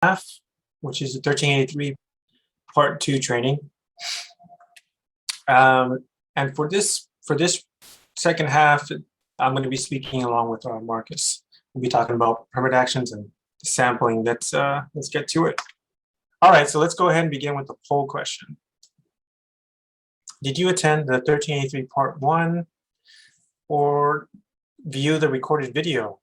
half, which is the 1383 Part 2 training. And for this second half, I'm going to be speaking along with Marcus. We'll be talking about permit actions and sampling. Let's get to it. All right, so let's go ahead and begin with the poll question. Did you attend the 1383 Part 1 or view the recorded video?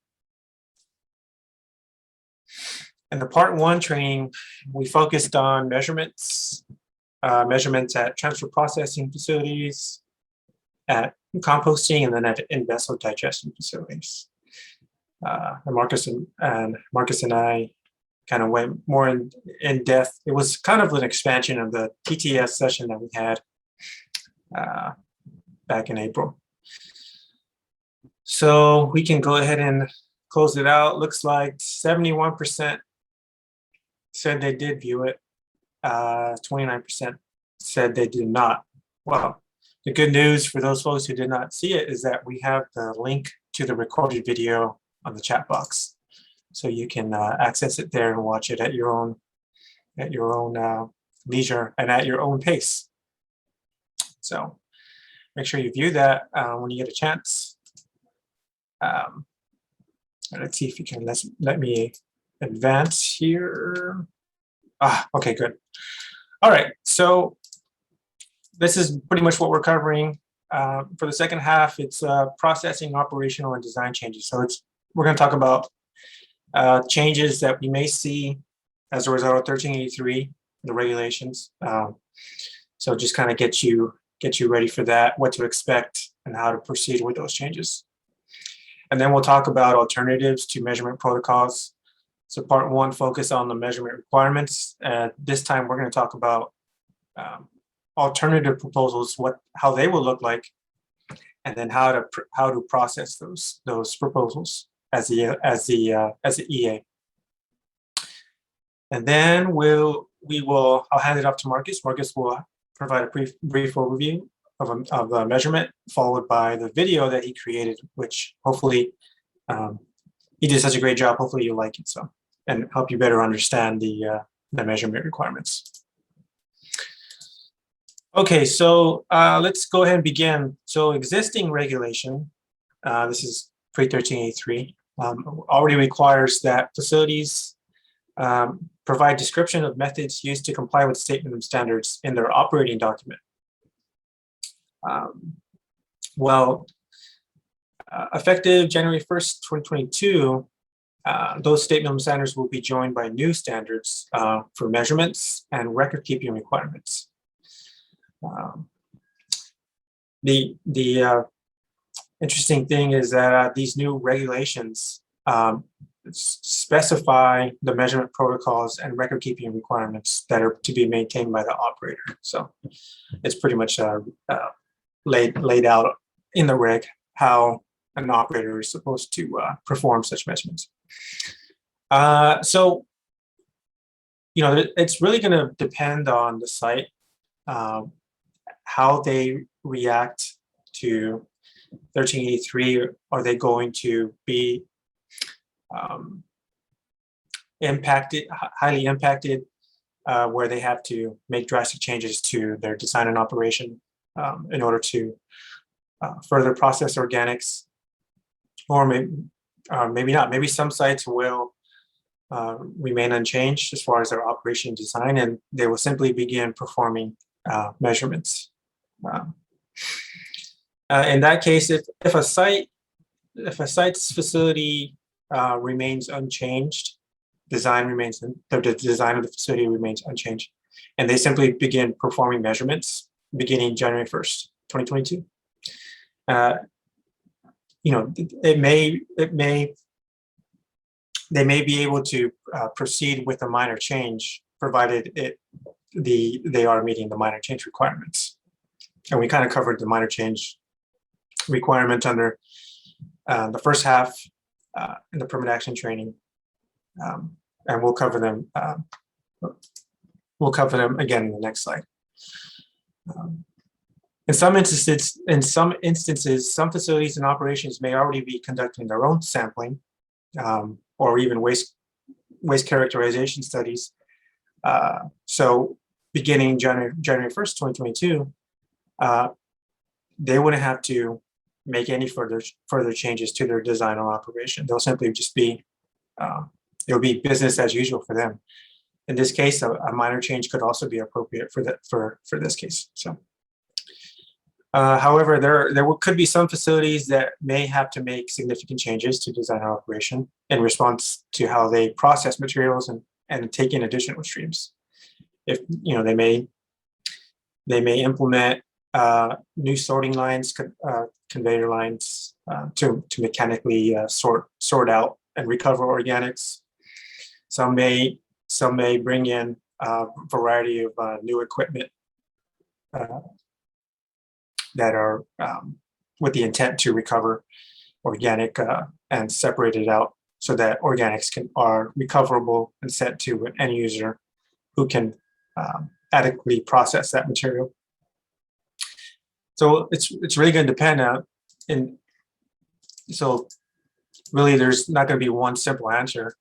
In the Part 1 training, we focused on measurements at transfer processing facilities, at composting, and then at in-vessel digestion facilities. And Marcus and I kind of went more in depth. It was kind of an expansion of the TTS session that we had back in April. So we can go ahead and close it out. Looks like 71% said they did view it. 29% said they did not. Well, the good news for those folks who did not see it is that we have the link to the recorded video on the chat box, so you can access it there and watch it at your own leisure and at your own pace. So make sure you view that when you get a chance. Let's see if you can let me advance here. Okay, good. All right, so this is pretty much what we're covering. For the second half, it's processing, operational, and design changes. So we're going to talk about changes that we may see as a result of 1383, the regulations. So just kind of get you ready for that, what to expect, and how to proceed with those changes. And then we'll talk about alternatives to measurement protocols. So Part 1 focus on the measurement requirements. This time we're going to talk about alternative proposals, how they will look like, and then how to process those proposals as the EA. And then I'll hand it off to Marcus. Marcus will provide a brief overview of the measurement, followed by the video that he created, which hopefully he did such a great job. Hopefully you like it, so, and help you better understand the measurement requirements. Okay, so let's go ahead and begin. So existing regulation, this is pre-1383, already requires that facilities provide description of methods used to comply with statement of standards in their operating document. Effective January 1st, 2022, those statement of standards will be joined by new standards for measurements and record-keeping requirements. The interesting thing is that these new regulations specify the measurement protocols and record-keeping requirements that are to be maintained by the operator. So it's pretty much laid out in the reg how an operator is supposed to perform such measurements. So, it's really going to depend on the site, how they react to 1383. Are they going to be highly impacted, where they have to make drastic changes to their design and operation in order to further process organics, or maybe not. Maybe some sites will remain unchanged as far as their operation design, and they will simply begin performing measurements. In that case, if a site's facility remains unchanged, the design of the facility remains unchanged, and they simply begin performing measurements beginning January 1st, 2022. They may be able to proceed with a minor change, provided they are meeting the minor change requirements. And we kind of covered the minor change requirement under the first half in the permit action training, and we'll cover them. We'll cover them again in the next slide. In some instances, some facilities and operations may already be conducting their own sampling, or even waste waste characterization studies. So beginning January 1st, 2022, they wouldn't have to make any further changes to their design or operation. They'll simply just be, it'll be business as usual for them. In this case, a minor change could also be appropriate for that for this case. So, however, there could be some facilities that may have to make significant changes to design or operation in response to how they process materials and take in additional streams. If they may implement new sorting lines, conveyor lines to mechanically sort out and recover organics. Some may bring in a variety of new equipment that are with the intent to recover organic and separate it out so that organics are recoverable and sent to an end user who can adequately process that material. So it's really going to depend on, so really there's not going to be one simple answer.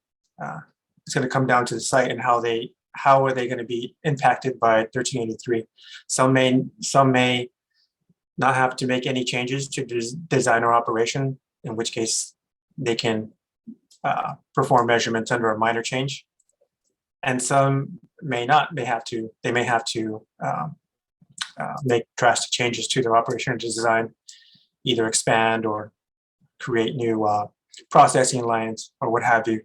It's going to come down to the site and how are they going to be impacted by 1383. Some may not have to make any changes to design or operation, in which case they can perform measurements under a minor change. And some may not. They may have to make drastic changes to their operation or design, either expand or create new processing lines or what have you,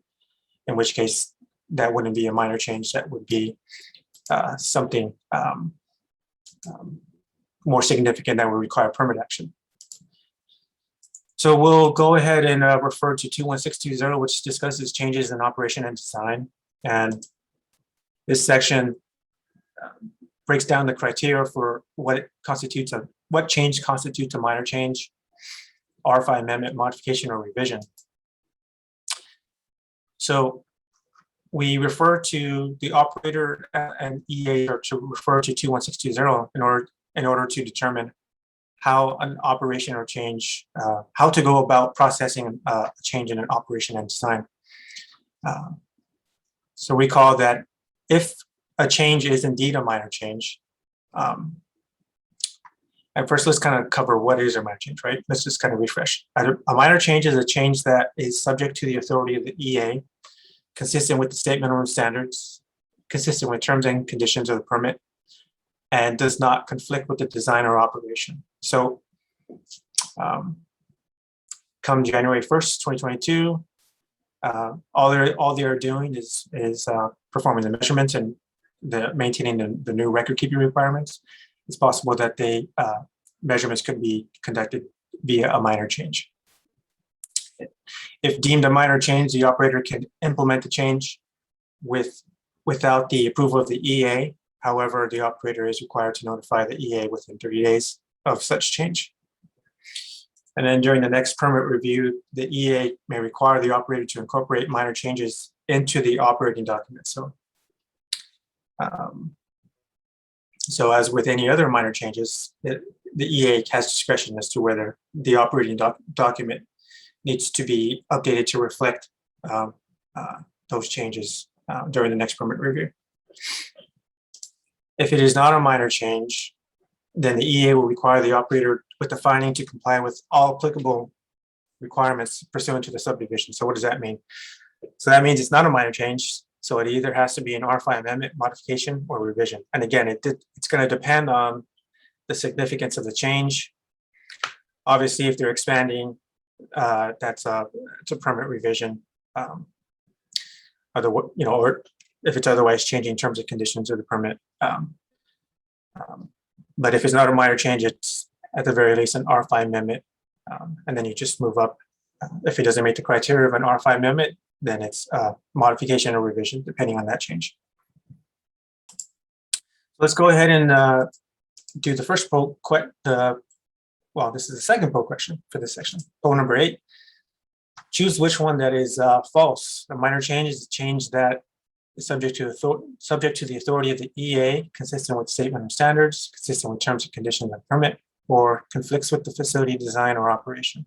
in which case that wouldn't be a minor change. That would be something more significant that would require permit action. So we'll go ahead and refer to 21620, which discusses changes in operation and design. And this section breaks down the criteria for what change constitutes a minor change, RFI amendment, modification, or revision. So we refer to the operator and EA, or to refer to 21620 in order to determine how an operation or change, how to go about processing a change in an operation and design. So recall that if a change is indeed a minor change, and first let's kind of cover what is a minor change, right? Let's just kind of refresh. A minor change is a change that is subject to the authority of the EA, consistent with the state minimum standards, consistent with terms and conditions of the permit, and does not conflict with the design or operation. So come January 1st, 2022, all they are doing is performing the measurements and maintaining the new record keeping requirements. It's possible that measurements could be conducted via a minor change. If deemed a minor change, the operator can implement the change without the approval of the EA. However, the operator is required to notify the EA within 30 days of such change. And then during the next permit review, the EA may require the operator to incorporate minor changes into the operating document. So as with any other minor changes, the EA has discretion as to whether the operating document needs to be updated to reflect those changes during the next permit review. If it is not a minor change, then the EA will require the operator with the finding to comply with all applicable requirements pursuant to the subdivision. So what does that mean? So that means it's not a minor change. So it either has to be an RFI amendment, modification, or revision. And again, it's going to depend on the significance of the change. Obviously, if they're expanding, it's a permit revision. Or if it's otherwise changing terms and conditions of the permit. But if it's not a minor change, it's at the very least an RFI amendment, and then you just move up. If it doesn't meet the criteria of an RFI amendment, then it's modification or revision, depending on that change. Let's go ahead and do the first poll. Well, this is the second poll question for this section. Poll number 8. Choose which one that is false. A minor change is a change that is subject to the authority of the EA, consistent with state minimum standards, consistent with terms and conditions of the permit, or conflicts with the facility design or operation.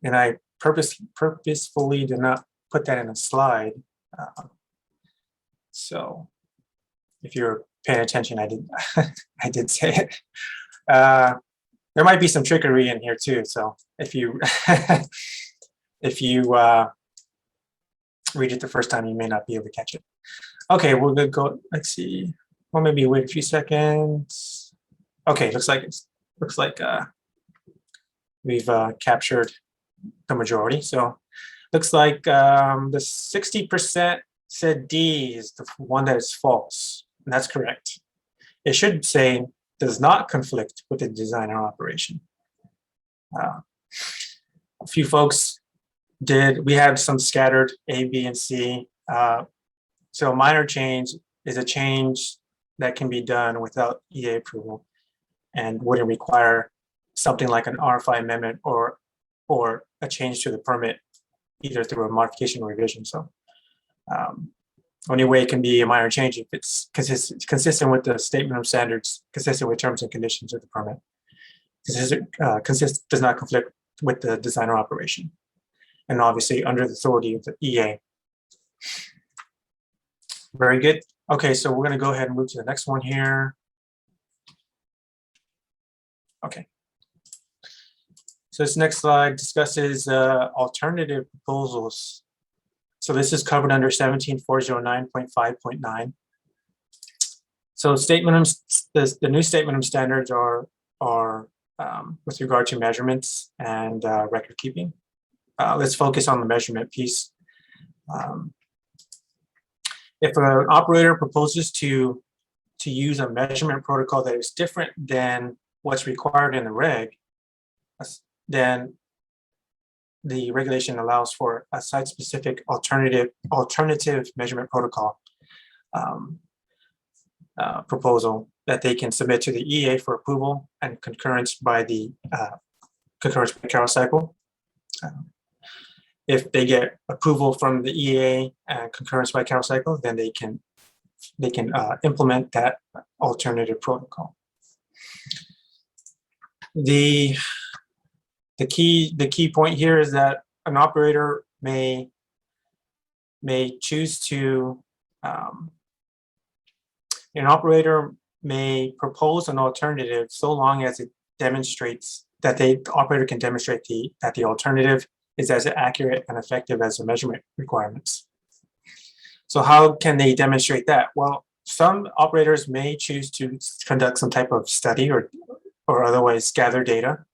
And I purposefully did not put that in a slide. So if you're paying attention, I did I did say it. There might be some trickery in here too. So if you if you read it the first time, you may not be able to catch it. Okay, we're gonna go. Let's see. Well, maybe wait a few seconds. Okay, looks like we've captured the majority. So looks like the 60% said D is the one that is false, and that's correct. It should say does not conflict with the design or operation. A few folks did. We had some scattered A, B, and C. So a minor change is a change that can be done without EA approval and wouldn't require something like an RFI amendment or a change to the permit, either through a modification or revision. So only way it can be a minor change if it's consistent with the statement of standards, consistent with terms and conditions of the permit, does not conflict with the design or operation, and obviously under the authority of the EA. Very good. Okay, so we're going to go ahead and move to the next one here. Okay. So this next slide discusses alternative proposals. So this is covered under 17409.5.9. So the new statement of standards are with regard to measurements and record keeping. Let's focus on the measurement piece. If an operator proposes to use a measurement protocol that is different than what's required in the reg, then the regulation allows for a site-specific alternative measurement protocol proposal that they can submit to the EA for approval and concurrence by CalRecycle. If they get approval from the EA and concurrence by CalRecycle, then they can implement that alternative protocol. The key point here is that an operator may choose to an operator may propose an alternative so long as it demonstrates that the operator can demonstrate that the alternative is as accurate and effective as the measurement requirements. So how can they demonstrate that? Well, some operators may choose to conduct some type of study or otherwise gather data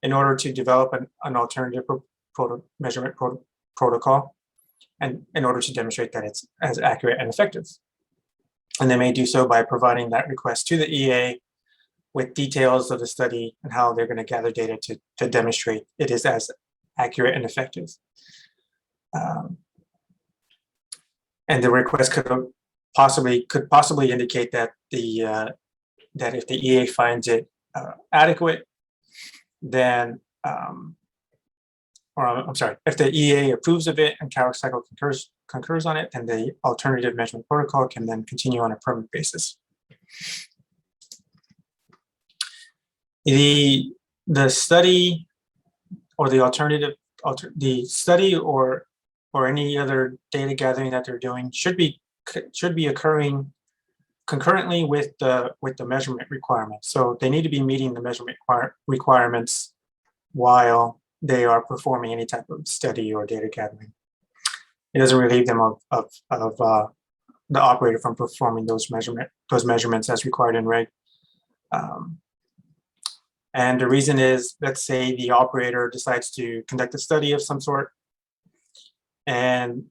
in order to develop an alternative measurement protocol, and in order to demonstrate that it's as accurate and effective. And they may do so by providing that request to the EA with details of the study and how they're going to gather data to demonstrate it is as accurate and effective. And the request could possibly indicate that that if the EA finds it adequate, then if the EA approves of it and CalRecycle concurs on it, then the alternative measurement protocol can then continue on a permanent basis. The study or the study or any other data gathering that they're doing should be occurring concurrently with the measurement requirements. So they need to be meeting the measurement requirements while they are performing any type of study or data gathering. It doesn't relieve them of the operator from performing those measurements as required in reg. And the reason is, let's say the operator decides to conduct a study of some sort, and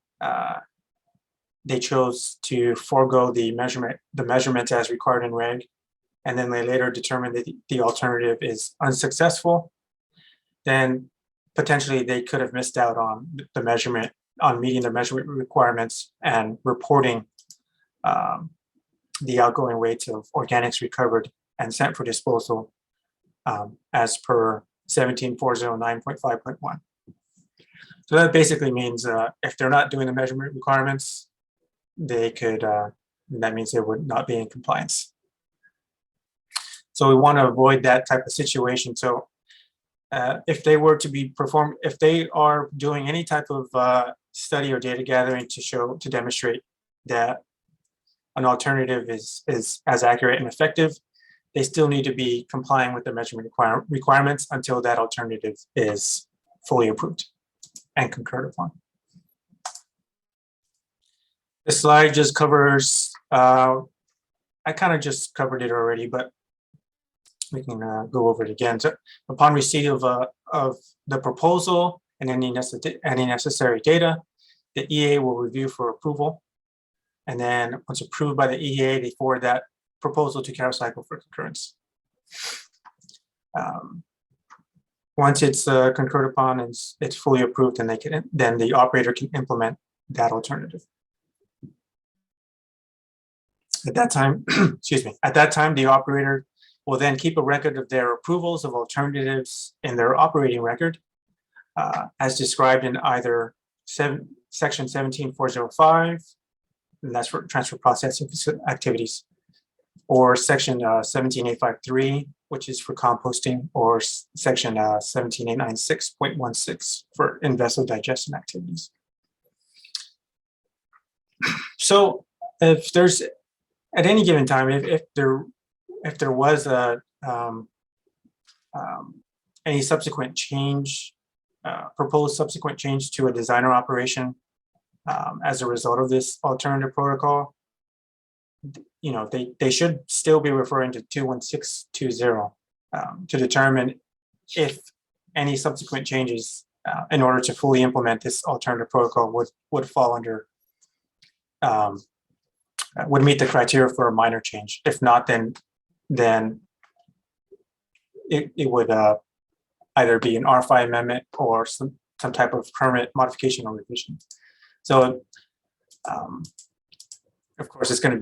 they chose to forego the measurements as required in reg, and then they later determine that the alternative is unsuccessful, then potentially they could have missed out on meeting the measurement requirements and reporting the outgoing rates of organics recovered and sent for disposal as per 17409.5.1. So that basically means if they're not doing the measurement requirements, they could, that means they would not be in compliance. So we want to avoid that type of situation. So if they were to be performed, if they are doing any type of study or data gathering to demonstrate that an alternative is as accurate and effective, they still need to be complying with the measurement requirements until that alternative is fully approved and concurred upon. This slide just covers, I kind of just covered it already, but we can go over it again. So upon receipt of the proposal and any necessary data, the EA will review for approval. And then once approved by the EA, they forward that proposal to CalRecycle for concurrence. Once it's concurred upon and it's fully approved, then then the operator can implement that alternative. At that time, excuse me, at that time, the operator will then keep a record of their approvals of alternatives in their operating record, as described in either section 17405, and that's for transfer processing activities, or section 17853, which is for composting, or section 17896.16 for in-vessel digestion activities. So if there's, at any given time, if there was any subsequent change, proposed subsequent change to a designer operation as a result of this alternative protocol, you know, they should still be referring to 21620 to determine if any subsequent changes in order to fully implement this alternative protocol would fall under, would meet the criteria for a minor change. If not, then it would either be an R5 amendment or some type of permanent modification or revision. So of course, it's going to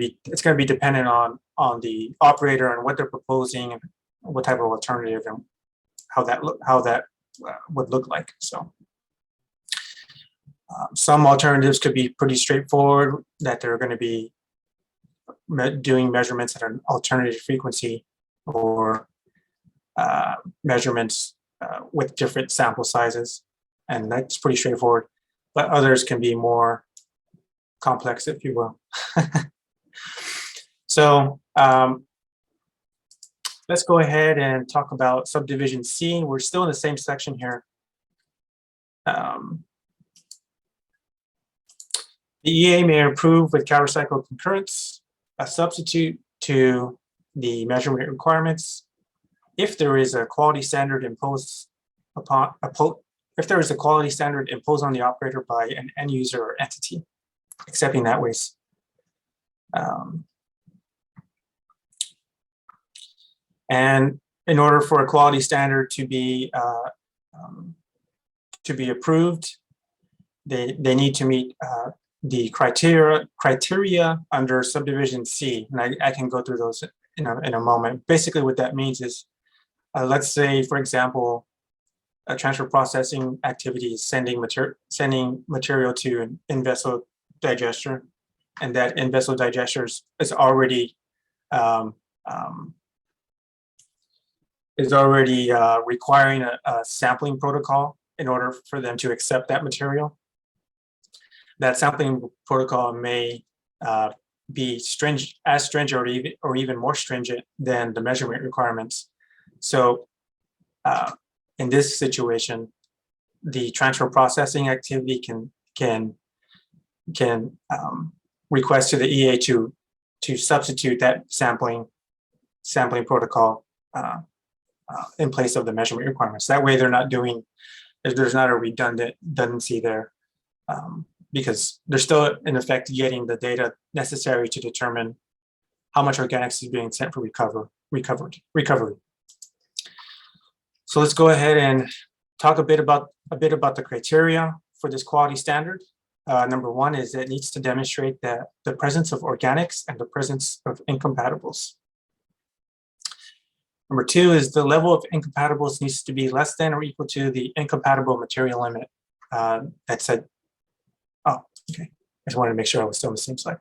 be dependent on the operator and what they're proposing and what type of alternative and how that would look like. So some alternatives could be pretty straightforward, that they're going to be doing measurements at an alternative frequency, or measurements with different sample sizes, and that's pretty straightforward. But others can be more complex, if you will. So let's go ahead and talk about subdivision C. We're still in the same section here. The EA may approve with CalRecycle concurrence a substitute to the measurement requirements if there is a quality standard imposed upon if there is a quality standard imposed on the operator by an end user or entity accepting that waste. And in order for a quality standard to be approved, they need to meet the criteria under subdivision C, and I can go through those in a moment. Basically, what that means is, let's say, for example, a transfer processing activity is sending material to an in-vessel digester, and that in-vessel digester is already requiring a sampling protocol in order for them to accept that material. That sampling protocol may be as stringent or even more stringent than the measurement requirements. So in this situation, the transfer processing activity can request to the EA to substitute that sampling protocol in place of the measurement requirements. That way, there's not a redundancy there, because they're still in effect getting the data necessary to determine how much organics is being sent for recovery. So let's go ahead and talk a bit about the criteria for this quality standard. Number one is it needs to demonstrate that the presence of organics and the presence of incompatibles. Number two is the level of incompatibles needs to be less than or equal to the incompatible material limit. That said, oh, okay. I just wanted to make sure I was still on the same slide.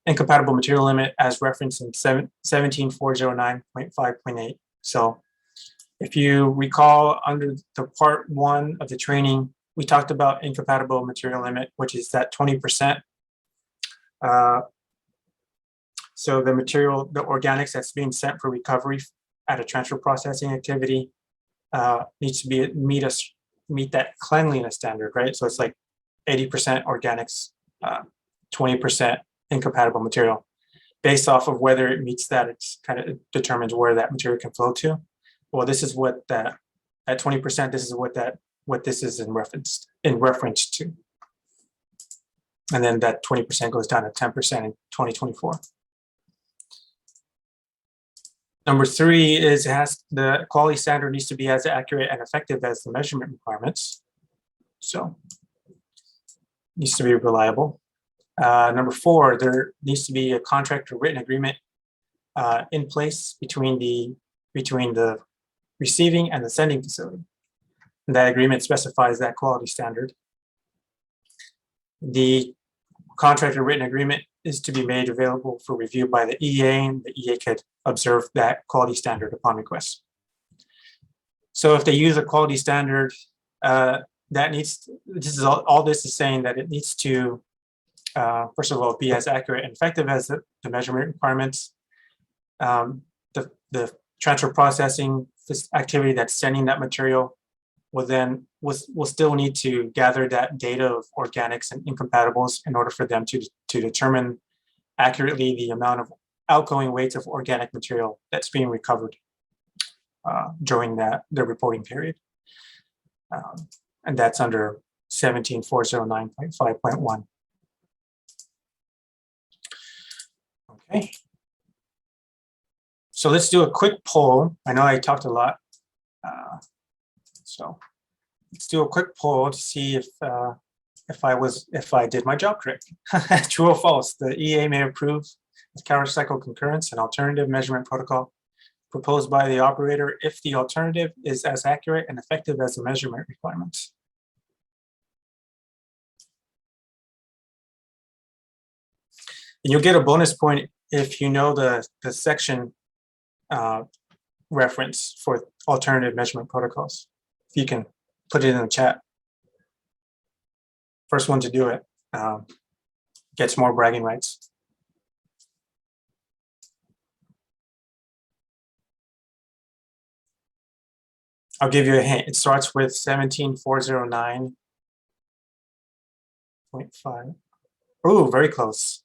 Incompatible material limit as referenced in 17409.5.8. So If you recall, under the part 1 of the training, we talked about incompatible material limit, which is that 20%. So the material, the organics that's being sent for recovery at a transfer processing activity needs to meet that cleanliness standard, right? So it's like 80% organics, 20% incompatible material. Based off of whether it meets that, it's kind of determines where that material can flow to. Well, this is what that at 20%. This is what this is in reference to, and then that 20% goes down to 10% in 2024. Number 3 is the quality standard needs to be as accurate and effective as the measurement requirements. So needs to be reliable. Number 4, there needs to be a contract or written agreement in place between the receiving and the sending facility. And that agreement specifies that quality standard. The contract or written agreement is to be made available for review by the EA, and the EA could observe that quality standard upon request. So if they use a quality standard, this is saying that it needs to, first of all, be as accurate and effective as the measurement requirements. The transfer processing activity that's sending that material will still need to gather that data of organics and incompatibles in order for them to determine accurately the amount of outgoing weights of organic material that's being recovered during the reporting period. And that's under 17409.5.1. Okay. So let's do a quick poll. I know I talked a lot. So let's do a quick poll to see if I did my job correct. True or false? The EA may approve the CalRecycle concurrence and alternative measurement protocol proposed by the operator if the alternative is as accurate and effective as the measurement requirements. And you'll get a bonus point if you know the section reference for alternative measurement protocols. If you can put it in the chat. First one to do it gets more bragging rights. I'll give you a hint. It starts with 17409.5. Oh, very close.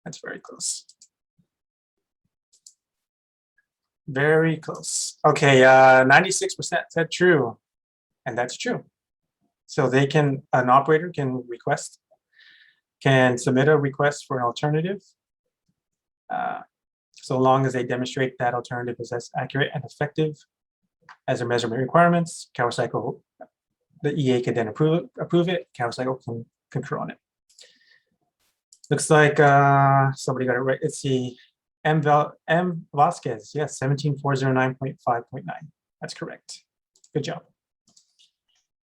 That's very close. Very close. Okay, 96% said true, and that's true. So an operator can submit a request for an alternative, so long as they demonstrate that alternative is as accurate and effective as their measurement requirements. CalRecycle, the EA can then approve it. CalRecycle can concur on it. Looks like somebody got it right. Let's see. M. Vasquez, yes, 17409.5.9. That's correct. Good job.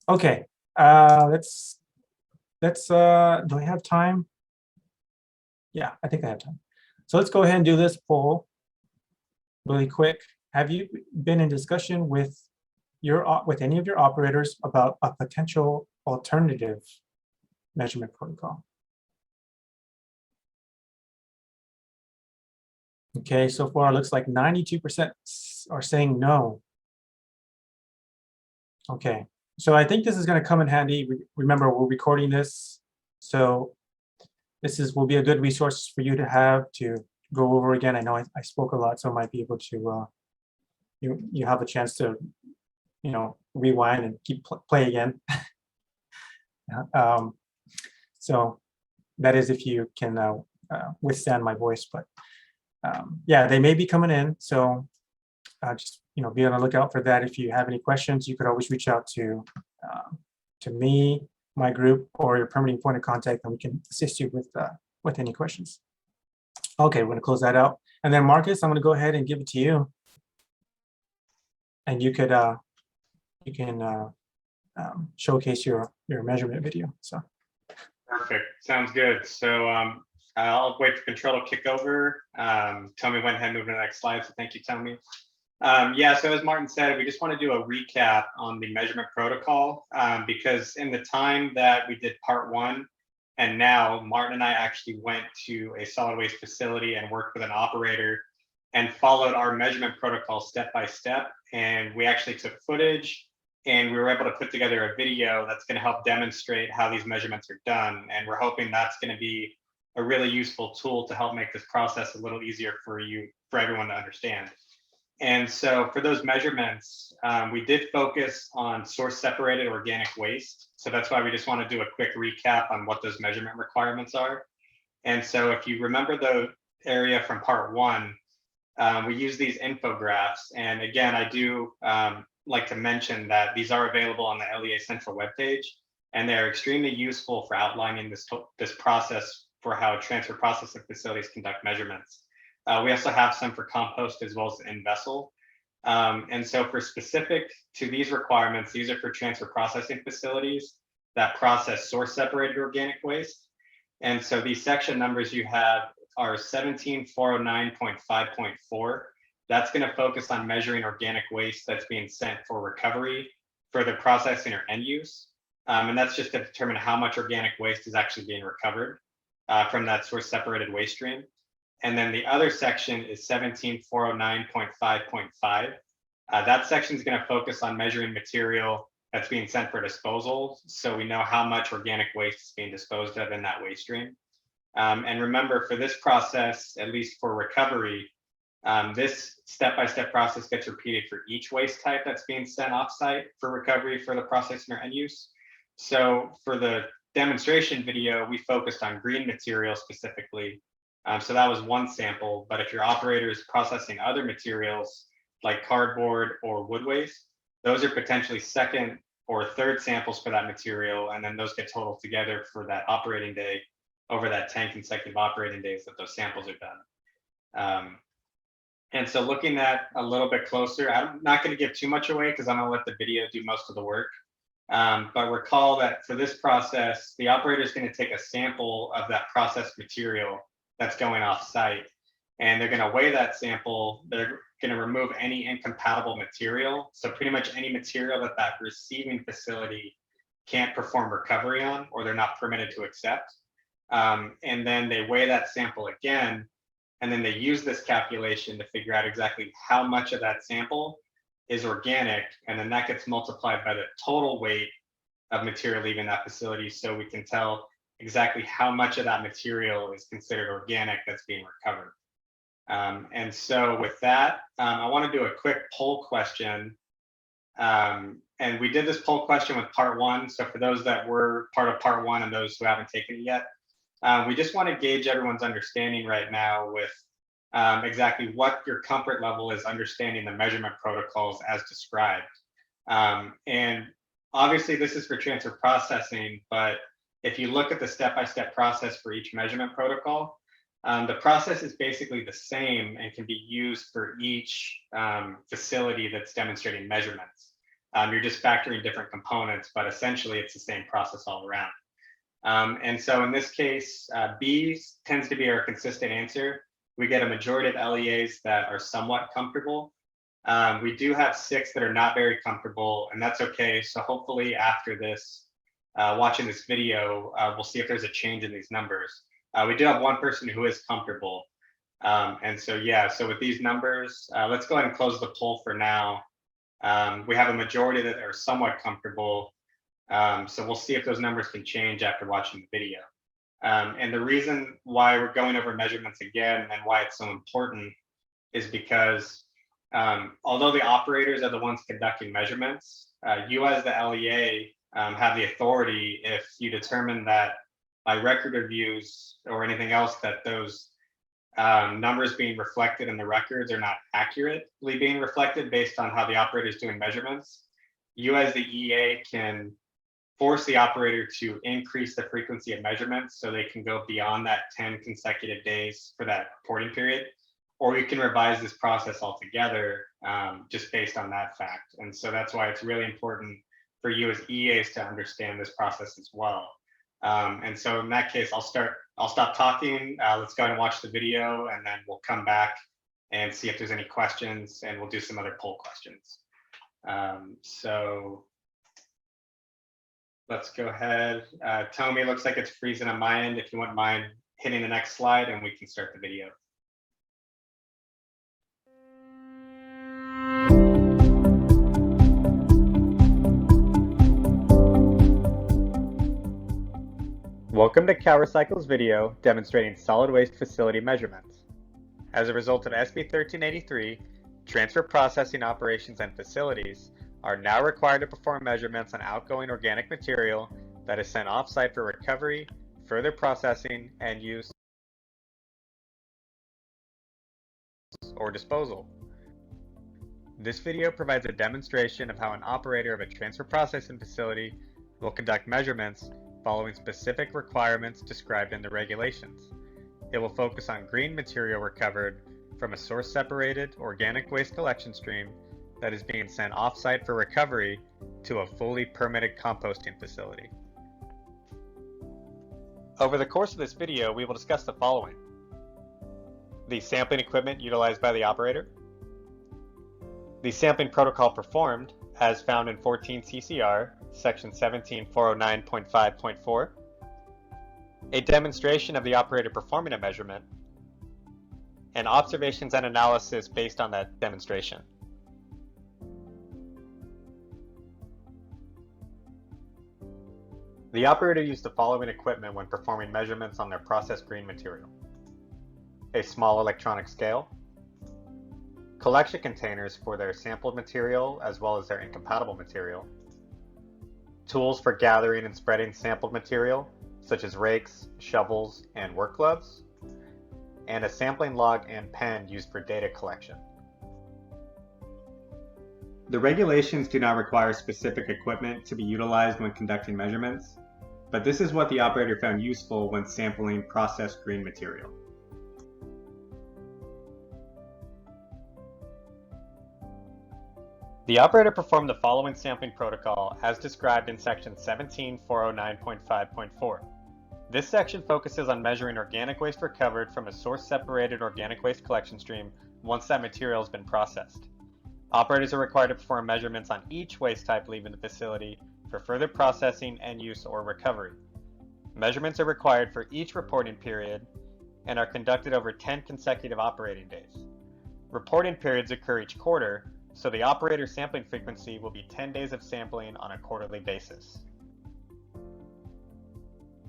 Okay, let's do I have time? Yeah, I think I have time. So let's go ahead and do this poll really quick. Have you been in discussion with any of your operators about a potential alternative measurement protocol? Okay, so far it looks like 92% are saying no. Okay, so I think this is going to come in handy. Remember, we're recording this, so this will be a good resource for you to have to go over again. I know I spoke a lot, so I might be able to you have a chance to rewind and play again. So that is if you can withstand my voice, but yeah, they may be coming in, so just be on the lookout for that. If you have any questions, you could always reach out to me, my group, or your permitting point of contact, and we can assist you with any questions. Okay, we're going to close that out, and then Marcus, I'm going to go ahead and give it to you, and you could showcase your measurement video. So perfect, sounds good. So I'll wait for control to kick over. Tell me when to move to the next slide. So thank you, Tommy. Yeah, so as Martin said, we just want to do a recap on the measurement protocol because in the time that we did part one and now Martin and I actually went to a solid waste facility and worked with an operator and followed our measurement protocol step by step. And we actually took footage and we were able to put together a video that's going to help demonstrate how these measurements are done. And we're hoping that's going to be a really useful tool to help make this process a little easier for everyone to understand. And so for those measurements, we did focus on source separated organic waste. So that's why we just want to do a quick recap on what those measurement requirements are. And so if you remember the area from part one, we use these infographics. And again, I do like to mention that these are available on the LEA Central webpage, and they're extremely useful for outlining this process for how transfer processing facilities conduct measurements. We also have some for compost as well as in vessel. And so for specific to these requirements, these are for transfer processing facilities that process source separated organic waste. And so these section numbers you have are 17409.5.4. That's going to focus on measuring organic waste that's being sent for recovery, further processing or end use. And that's just to determine how much organic waste is actually being recovered from that source separated waste stream. And then the other section is 17409.5.5. That section is going to focus on measuring material that's being sent for disposal. So we know how much organic waste is being disposed of in that waste stream. And remember, for this process, at least for recovery, this step-by-step process gets repeated for each waste type that's being sent offsite for recovery for the processing or end use. So for the demonstration video, we focused on green material specifically. So that was one sample, but if your operator is processing other materials like cardboard or wood waste, those are potentially second or third samples for that material, and then those get totaled together for that operating day over that 10 consecutive operating days that those samples are done. And so looking at a little bit closer, I'm not going to give too much away because I'm going to let the video do most of the work. But recall that for this process, the operator is going to take a sample of that processed material that's going off site, and they're going to weigh that sample. They're going to remove any incompatible material. So pretty much any material that that receiving facility can't perform recovery on, or they're not permitted to accept. And then they weigh that sample again, and then they use this calculation to figure out exactly how much of that sample is organic, and then that gets multiplied by the total weight of material leaving that facility, so we can tell exactly how much of that material is considered organic that's being recovered. And so with that, I want to do a quick poll question. And we did this poll question with part one. So for those that were part of part one and those who haven't taken it yet, we just want to gauge everyone's understanding right now with exactly what your comfort level is understanding the measurement protocols as described. And obviously this is for transfer processing, but if you look at the step-by-step process for each measurement protocol, the process is basically the same and can be used for each facility that's demonstrating measurements. You're just factoring different components, but essentially it's the same process all around. And so in this case, B tends to be our consistent answer. We get a majority of LEAs that are somewhat comfortable. We do have 6 that are not very comfortable, and that's okay. So hopefully after this, watching this video, we'll see if there's a change in these numbers. We do have one person who is comfortable. And so, yeah, so with these numbers, let's go ahead and close the poll for now. We have a majority that are somewhat comfortable. So we'll see if those numbers can change after watching the video. And the reason why we're going over measurements again and why it's so important is because although the operators are the ones conducting measurements, you as the LEA have the authority if you determine that by record reviews or anything else that those numbers being reflected in the records are not accurately being reflected based on how the operator is doing measurements. You as the EA can force the operator to increase the frequency of measurements so they can go beyond that 10 consecutive days for that reporting period, or you can revise this process altogether just based on that fact. And so that's why it's really important for you as EAs to understand this process as well. And so in that case, I'll stop talking. Let's go ahead and watch the video, and then we'll come back and see if there's any questions, and we'll do some other poll questions. So let's go ahead. Tommy, looks like it's freezing on my end. If you wouldn't mind hitting the next slide, and we can start the video. Welcome to CalRecycle's video demonstrating solid waste facility measurements. As a result of SB 1383, transfer processing operations and facilities are now required to perform measurements on outgoing organic material that is sent off-site for recovery, further processing, and use or disposal. This video provides a demonstration of how an operator of a transfer processing facility will conduct measurements following specific requirements described in the regulations. It will focus on green material recovered from a source-separated organic waste collection stream that is being sent off-site for recovery to a fully permitted composting facility. Over the course of this video, we will discuss the following: the sampling equipment utilized by the operator, the sampling protocol performed as found in 14 CCR, section 17409.5.4, a demonstration of the operator performing a measurement, and observations and analysis based on that demonstration. The operator used the following equipment when performing measurements on their processed green material: a small electronic scale, collection containers for their sampled material as well as their incompatible material, tools for gathering and spreading sampled material such as rakes, shovels, and work gloves, and a sampling log and pen used for data collection. The regulations do not require specific equipment to be utilized when conducting measurements, but this is what the operator found useful when sampling processed green material. The operator performed the following sampling protocol as described in section 17409.5.4. This section focuses on measuring organic waste recovered from a source-separated organic waste collection stream once that material has been processed. Operators are required to perform measurements on each waste type leaving the facility for further processing and use or recovery. Measurements are required for each reporting period and are conducted over 10 consecutive operating days. Reporting periods occur each quarter, so the operator sampling frequency will be 10 days of sampling on a quarterly basis.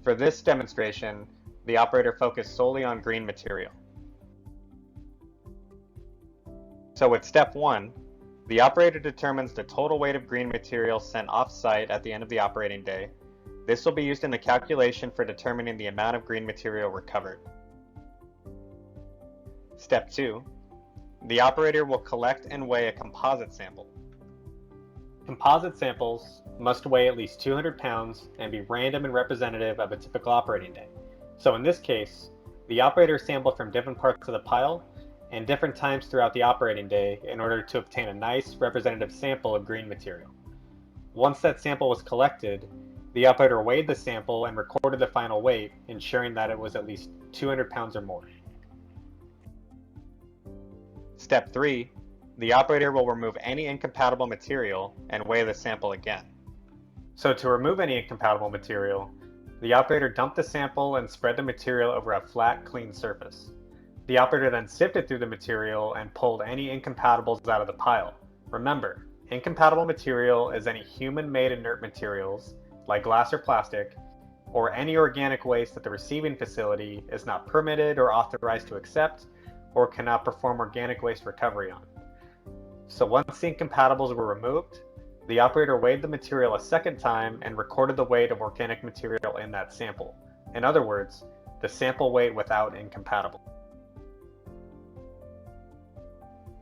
For this demonstration, the operator focused solely on green material. So with step 1, the operator determines the total weight of green material sent off-site at the end of the operating day. This will be used in the calculation for determining the amount of green material recovered. Step 2, the operator will collect and weigh a composite sample. Composite samples must weigh at least 200 pounds and be random and representative of a typical operating day. So in this case, the operator sampled from different parts of the pile and different times throughout the operating day in order to obtain a nice representative sample of green material. Once that sample was collected, the operator weighed the sample and recorded the final weight, ensuring that it was at least 200 pounds or more. Step 3, the operator will remove any incompatible material and weigh the sample again. So to remove any incompatible material, the operator dumped the sample and spread the material over a flat, clean surface. The operator then sifted through the material and pulled any incompatibles out of the pile. Remember, incompatible material is any human-made inert materials, like glass or plastic, or any organic waste that the receiving facility is not permitted or authorized to accept, or cannot perform organic waste recovery on. So once the incompatibles were removed, the operator weighed the material a second time and recorded the weight of organic material in that sample. In other words, the sample weight without incompatible.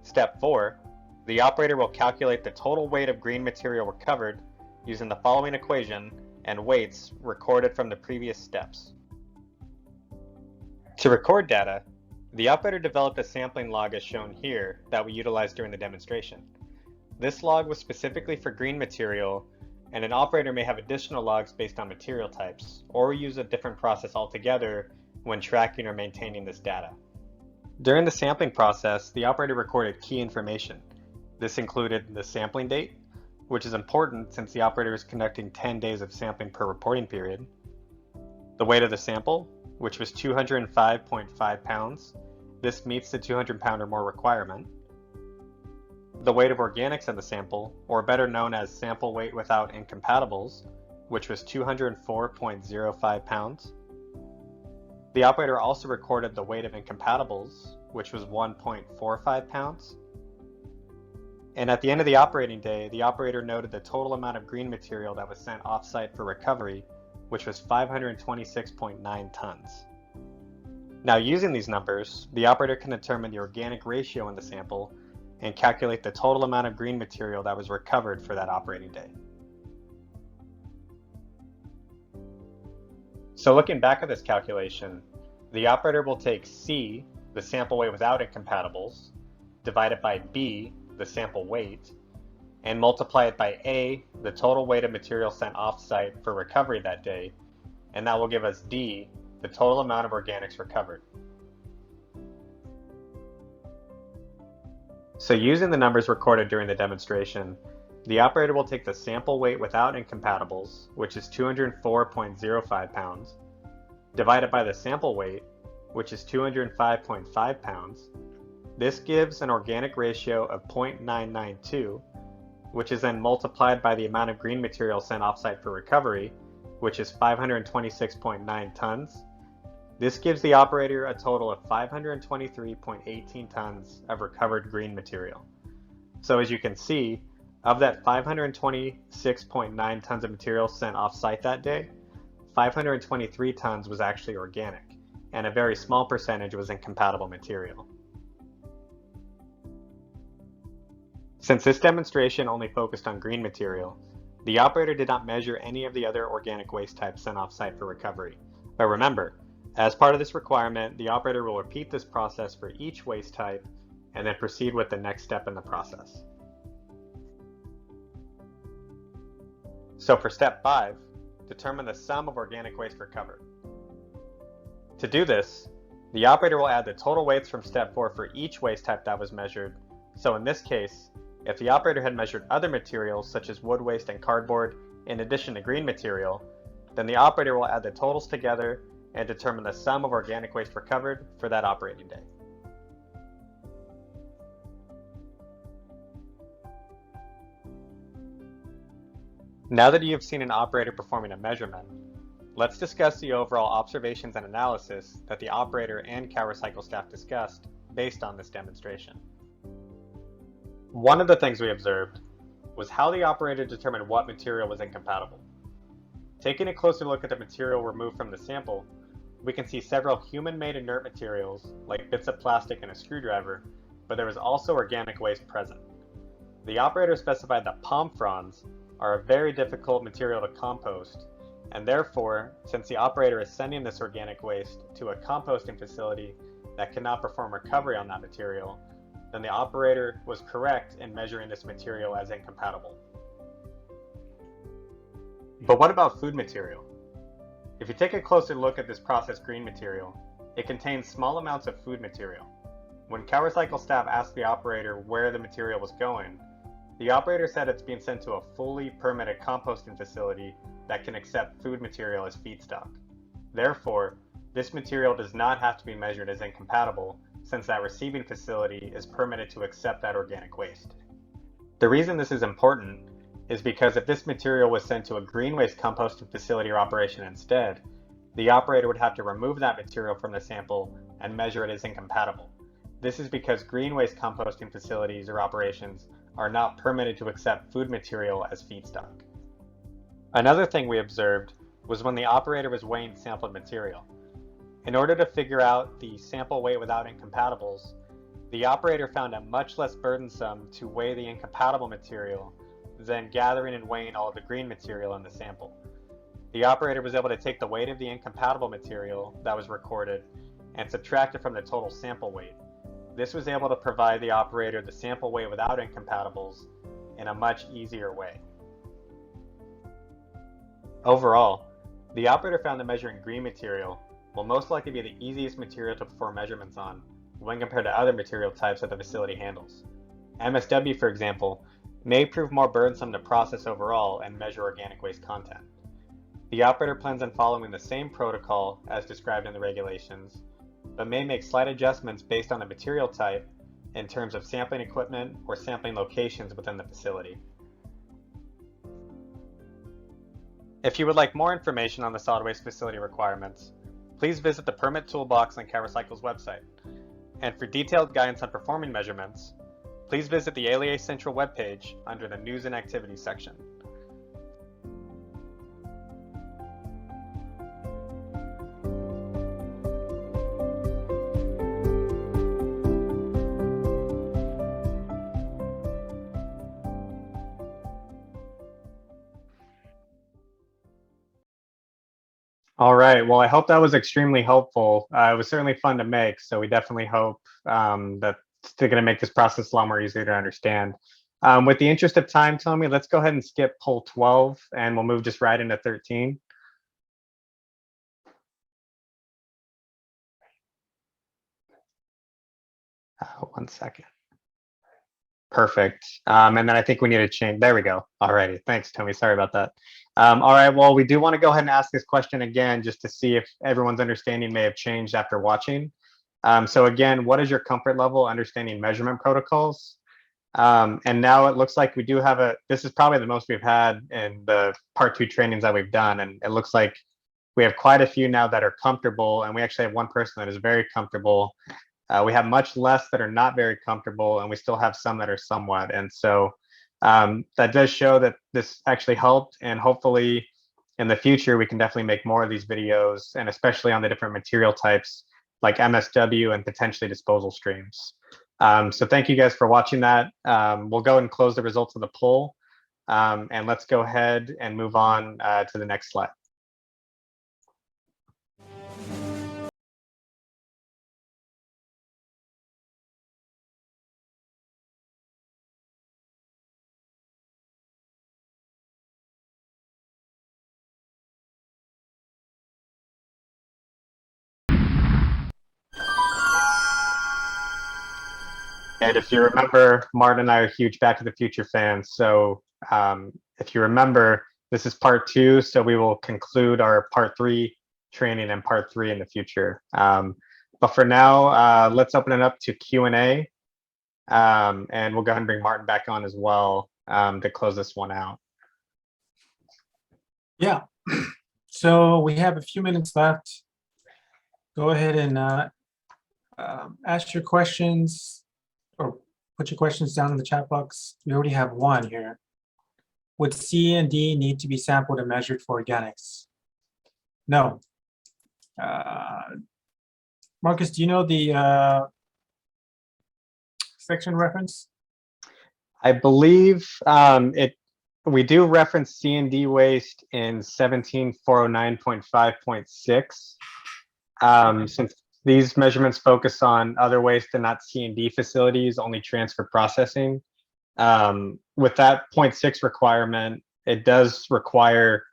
Step 4, the operator will calculate the total weight of green material recovered using the following equation and weights recorded from the previous steps. To record data, the operator developed a sampling log as shown here that we utilized during the demonstration. This log was specifically for green material, and an operator may have additional logs based on material types, or use a different process altogether when tracking or maintaining this data. During the sampling process, the operator recorded key information. This included the sampling date, which is important since the operator is conducting 10 days of sampling per reporting period, the weight of the sample, which was 205.5 pounds. This meets the 200-pound or more requirement. The weight of organics in the sample, or better known as sample weight without incompatibles, which was 204.05 pounds. The operator also recorded the weight of incompatibles, which was 1.45 pounds. And at the end of the operating day, the operator noted the total amount of green material that was sent off-site for recovery, which was 526.9 tons. Now, using these numbers, the operator can determine the organic ratio in the sample and calculate the total amount of green material that was recovered for that operating day. So looking back at this calculation, the operator will take C, the sample weight without incompatibles, divided by B, the sample weight, and multiply it by A, the total weight of material sent off-site for recovery that day, and that will give us D, the total amount of organics recovered. So using the numbers recorded during the demonstration, the operator will take the sample weight without incompatibles, which is 204.05 pounds, divided by the sample weight, which is 205.5 pounds. This gives an organic ratio of 0.992, which is then multiplied by the amount of green material sent offsite for recovery, which is 526.9 tons. This gives the operator a total of 523.18 tons of recovered green material. So as you can see, of that 526.9 tons of material sent off-site that day, 523 tons was actually organic, and a very small percentage was incompatible material. Since this demonstration only focused on green material, the operator did not measure any of the other organic waste types sent off-site for recovery. But remember, as part of this requirement, the operator will repeat this process for each waste type and then proceed with the next step in the process. So for step 5, determine the sum of organic waste recovered. To do this, the operator will add the total weights from step 4 for each waste type that was measured. So in this case, if the operator had measured other materials such as wood waste and cardboard in addition to green material, then the operator will add the totals together and determine the sum of organic waste recovered for that operating day. Now that you have seen an operator performing a measurement, let's discuss the overall observations and analysis that the operator and CalRecycle staff discussed based on this demonstration. One of the things we observed was how the operator determined what material was incompatible. Taking a closer look at the material removed from the sample, we can see several human-made inert materials like bits of plastic and a screwdriver, but there was also organic waste present. The operator specified that palm fronds are a very difficult material to compost, and therefore, since the operator is sending this organic waste to a composting facility that cannot perform recovery on that material, then the operator was correct in measuring this material as incompatible. But what about food material? If you take a closer look at this processed green material, it contains small amounts of food material. When CalRecycle staff asked the operator where the material was going, the operator said it's being sent to a fully permitted composting facility that can accept food material as feedstock. Therefore, this material does not have to be measured as incompatible, since that receiving facility is permitted to accept that organic waste. The reason this is important is because if this material was sent to a green waste composting facility or operation instead, the operator would have to remove that material from the sample and measure it as incompatible. This is because green waste composting facilities or operations are not permitted to accept food material as feedstock. Another thing we observed was when the operator was weighing sampled material. In order to figure out the sample weight without incompatibles, the operator found it much less burdensome to weigh the incompatible material than gathering and weighing all of the green material in the sample. The operator was able to take the weight of the incompatible material that was recorded and subtract it from the total sample weight. This was able to provide the operator the sample weight without incompatibles in a much easier way. Overall, the operator found that measuring green material will most likely be the easiest material to perform measurements on, when compared to other material types that the facility handles. MSW, for example, may prove more burdensome to process overall and measure organic waste content. The operator plans on following the same protocol as described in the regulations, but may make slight adjustments based on the material type in terms of sampling equipment or sampling locations within the facility. If you would like more information on the solid waste facility requirements, please visit the permit toolbox on CalRecycle's website. And for detailed guidance on performing measurements, please visit the LEA Central webpage under the News and Activities section. All right, well, I hope that was extremely helpful. It was certainly fun to make, so we definitely hope that they're going to make this process a lot more easier to understand. With the interest of time, Tommy, let's go ahead and skip poll 12 and we'll move just right into 13. One second. Perfect. And then I think we need to change. There we go. All righty. Thanks, Tommy. Sorry about that. All right. Well, we do want to go ahead and ask this question again, just to see if everyone's understanding may have changed after watching. So again, what is your comfort level understanding measurement protocols? And now it looks like we do have this is probably the most we've had in the part 2 trainings that we've done. And it looks like we have quite a few now that are comfortable. And we actually have one person that is very comfortable. We have much less that are not very comfortable, and we still have some that are somewhat. And so that does show that this actually helped, and hopefully in the future, we can definitely make more of these videos, and especially on the different material types like MSW and potentially disposal streams. So thank you guys for watching that. We'll go and close the results of the poll, and let's go ahead and move on to the next slide. And if you remember, Martin and I are huge Back to the Future fans. So if you remember, this is part 2. So we will conclude our part 3 training and part 3 in the future. But for now, let's open it up to Q&A. And we'll go ahead and bring Martin back on as well to close this one out. Yeah. So we have a few minutes left. Go ahead and ask your questions, or put your questions down in the chat box. We already have one here. Would C and D need to be sampled and measured for organics? No. Marcus, do you know the section reference? I believe we do reference C and D waste in 17409.5.6. Since these measurements focus on other waste and not C and D facilities, only transfer processing. With that 0.6 requirement, it does require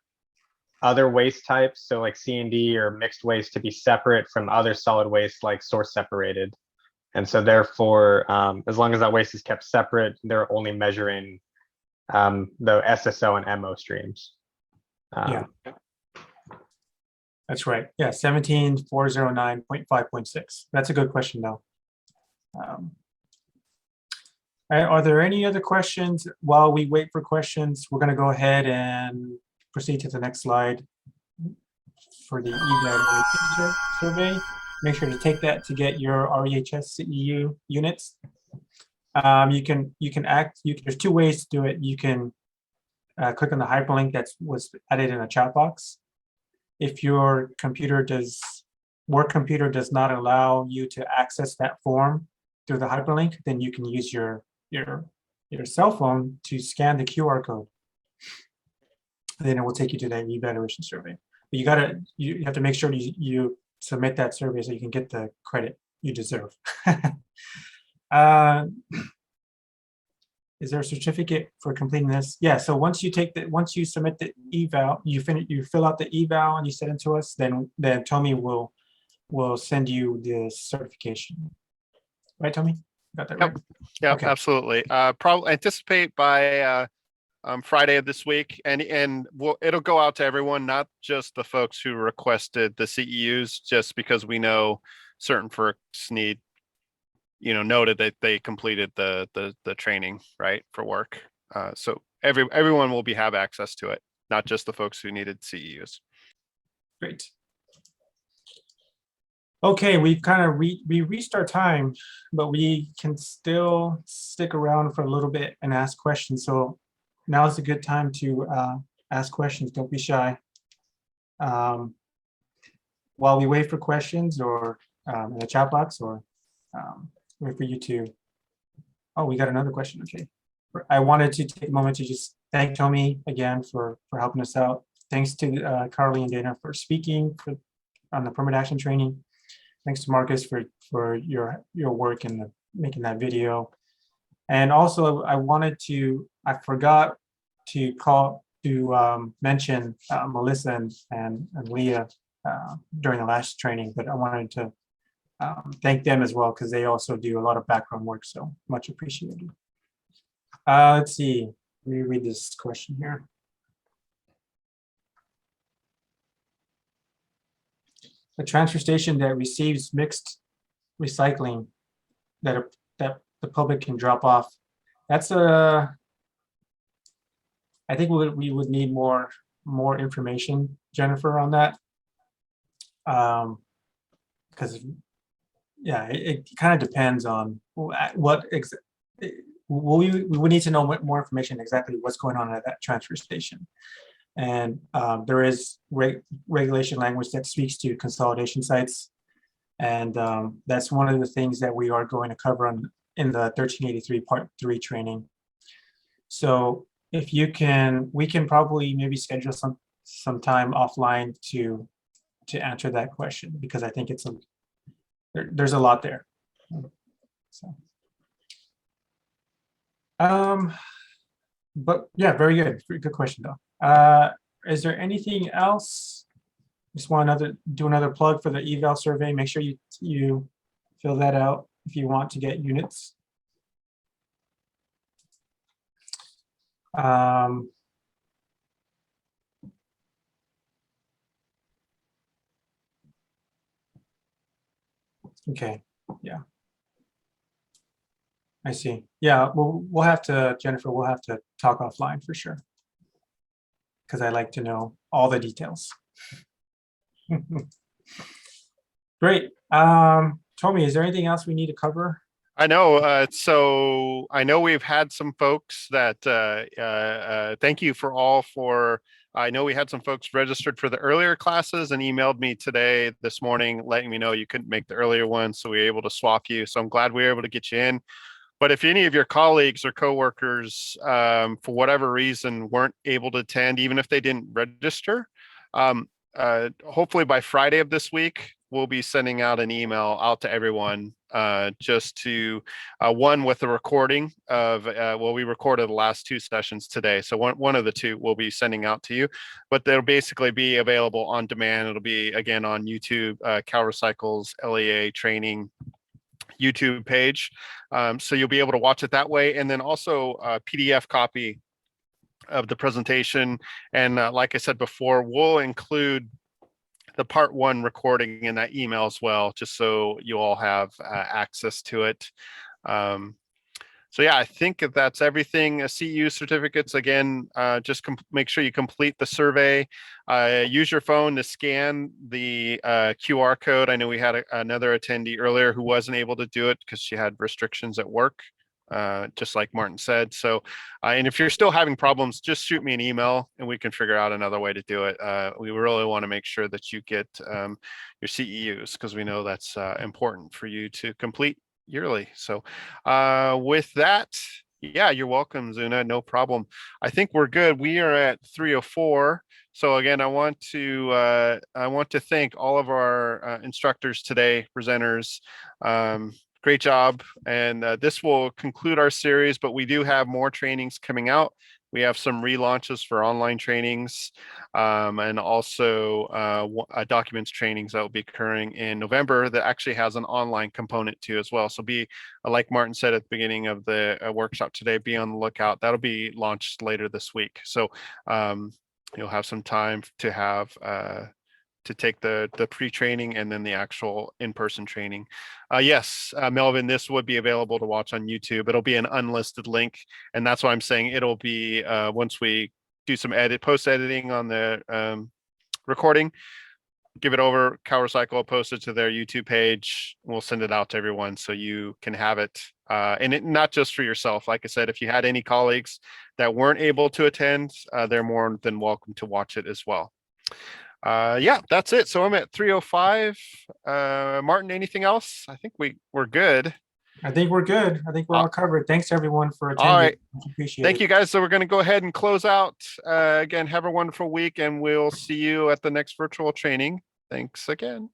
other waste types, so like C and D or mixed waste, to be separate from other solid waste like source separated. And so therefore, as long as that waste is kept separate, they're only measuring the SSO and MO streams. Yeah. That's right. Yeah, 17409.5.6. That's a good question, though. Are there any other questions? While we wait for questions, we're going to go ahead and proceed to the next slide for the evaluation survey. Make sure to take that to get your REHS CEU units. There's 2 ways to do it. You can click on the hyperlink that was added in a chat box. If your work computer does not allow you to access that form through the hyperlink, then you can use your cell phone to scan the QR code. And then it will take you to that evaluation survey. But you have to make sure you submit that survey so you can get the credit you deserve. Is there a certificate for completing this? Yeah. So once you submit the eval, you fill out the eval and you send it to us, then Tommy will send you the certification. right, Tommy? Got that Yep. right? Yeah, Okay. absolutely. Probably anticipate by Friday of this week, and it'll go out to everyone, not just the folks who requested the CEUs, just because we know certain folks need, noted that they completed the training, right, for work. So everyone will have access to it, not just the folks who needed CEUs. Great. Okay, we've kind of we reached our time, but we can still stick around for a little bit and ask questions. So now is a good time to ask questions. Don't be shy. While we wait for questions, or in the chat box, or wait for you to. Oh, we got another question. Okay. I wanted to take a moment to just thank Tommy again for helping us out. Thanks to Carly and Dana for speaking on the permit action training. Thanks to Marcus for your work in making that video. And also, I forgot to mention Melissa and Leah during the last training, but I wanted to thank them as well, because they also do a lot of background work, so much appreciated. Let's see, let me read this question here. A transfer station that receives mixed recycling that the public can drop off. That's I think we would need more information, Jennifer, on that. Because yeah, it kind of depends on what we would need to know more information exactly what's going on at that transfer station. And there is regulation language that speaks to consolidation sites. And that's one of the things that we are going to cover in the 1383 Part 3 training. So if you can, we can probably maybe schedule some time offline to answer that question, because I think there's a lot there. So, but yeah, very good. Good question though. Is there anything else? Just want to do another plug for the eval survey. Make sure you fill that out if you want to get units. Okay, yeah. I see. Yeah, we'll have to, Jennifer, we'll have to talk offline for sure, because I like to know all the details. Great. Tommy, is there anything else we need to cover? I know. So I know we've had some folks that thank you for. I know we had some folks registered for the earlier classes and emailed me this morning, letting me know you couldn't make the earlier one, so we were able to swap you. So I'm glad we were able to get you in. But if any of your colleagues or coworkers, for whatever reason, weren't able to attend, even if they didn't register, hopefully by Friday of this week, we'll be sending out an email out to everyone, just to one with a recording of we recorded the last two sessions today, so one of the two we'll be sending out to you, but they'll basically be available on demand. It'll be again on YouTube, CalRecycle's LEA training YouTube page, so you'll be able to watch it that way, and then also a PDF copy of the presentation. And like I said before, we'll include the part 1 recording in that email as well, just so you all have access to it. So yeah, I think if that's everything. CEU certificates, again, just make sure you complete the survey. Use your phone to scan the QR code. I know we had another attendee earlier who wasn't able to do it because she had restrictions at work, just like Martin said. So, and if you're still having problems, just shoot me an email and we can figure out another way to do it. We really want to make sure that you get your CEUs, because we know that's important for you to complete yearly. So with that, yeah, you're welcome, Zuna, no problem. I think we're good. We are at 3:04. So again, I want to thank all of our instructors today, presenters, great job. And this will conclude our series, but we do have more trainings coming out. We have some relaunches for online trainings, and also documents trainings that will be occurring in November that actually has an online component too as well. So be, like Martin said at the beginning of the workshop today, be on the lookout. That'll be launched later this week. So you'll have some time to have to take the pre-training and then the actual in-person training. Yes, Melvin, this would be available to watch on YouTube. It'll be an unlisted link, and that's why I'm saying it'll be once we do some post editing on the recording, give it over, CalRecycle will post it to their YouTube page. We'll send it out to everyone so you can have it. And it, not just for yourself. Like I said, if you had any colleagues that weren't able to attend, they're more than welcome to watch it as well. Yeah, that's it. So I'm at 3:05. Martin, anything else? I think we're good. I think we're good. I think we're all covered. Thanks everyone for attending. All right. Much appreciated. Thank you guys. So we're going to go ahead and close out. Again, have a wonderful week, and we'll see you at the next virtual training. Thanks again.